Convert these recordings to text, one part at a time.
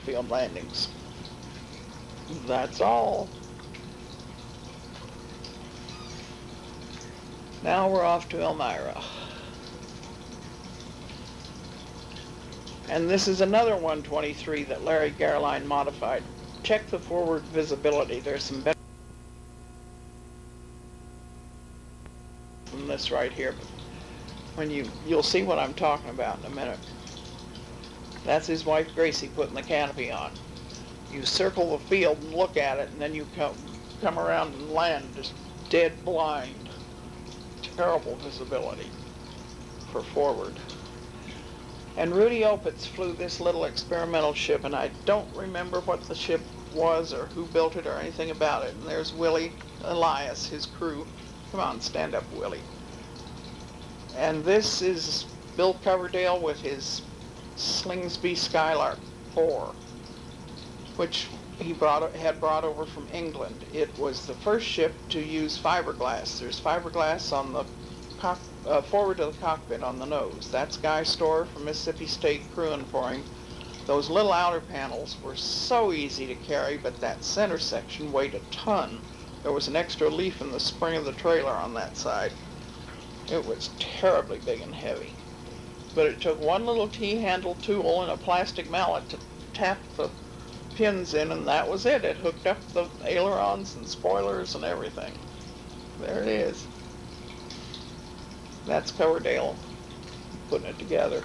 airfield landings. That's all. Now we're off to Elmira. And this is another 123 that Larry Garline modified. Check the forward visibility. There's some better than this right here, but when you'll see what I'm talking about in a minute. That's his wife Gracie putting the canopy on. You circle the field and look at it, and then you come around and land just dead blind. Terrible visibility for forward. And Rudy Opitz flew this little experimental ship, and I don't remember what the ship was or who built it or anything about it. And there's Willie Elias, his crew. Come on, stand up, Willie. And this is Bill Coverdale with his Slingsby Skylark 4, which he had brought over from England. It was the first ship to use fiberglass. There's fiberglass on the forward of the cockpit on the nose. That's Guy Storr from Mississippi State crewing for him. Those little outer panels were so easy to carry, but that center section weighed a ton. There was an extra leaf in the spring of the trailer on that side. It was terribly big and heavy. But it took one little T-handle tool and a plastic mallet to tap the pins in, and that was it. It hooked up the ailerons and spoilers and everything. There it is. That's Coverdale putting it together.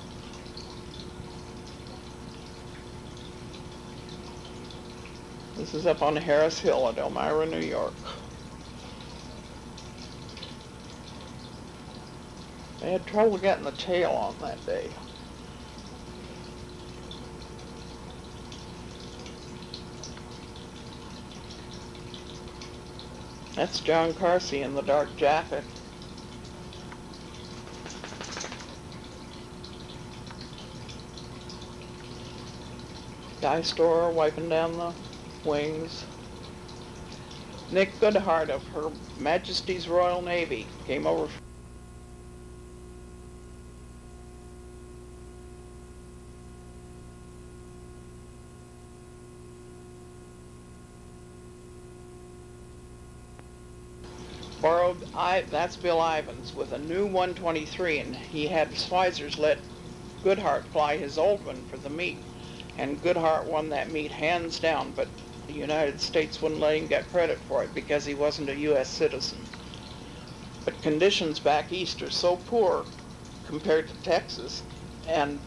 This is up on Harris Hill at Elmira, New York. They had trouble getting the tail on that day. That's John Carsey in the dark jacket. Guy Storr wiping down the wings. Nick Goodhart of Her Majesty's Royal Navy came over from that's Bill Ivins with a new 123, and he had Schweizer's let Goodhart fly his old one for the meet, and Goodhart won that meet hands down, but the United States wouldn't let him get credit for it because he wasn't a U.S. citizen. But conditions back east are so poor compared to Texas, and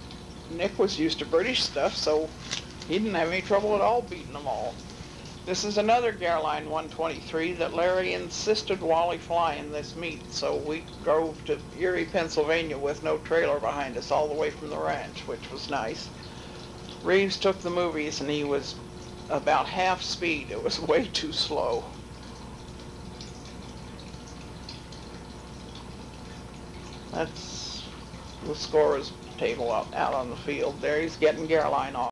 Nick was used to British stuff, so he didn't have any trouble at all beating them all. This is another Garline 123 that Larry insisted Wally fly in this meet, so we drove to Erie, Pennsylvania with no trailer behind us all the way from the ranch, which was nice. Reeves took the movies and he was about half speed. It was way too slow. That's the scorer's table out on the field there. He's getting Garline off.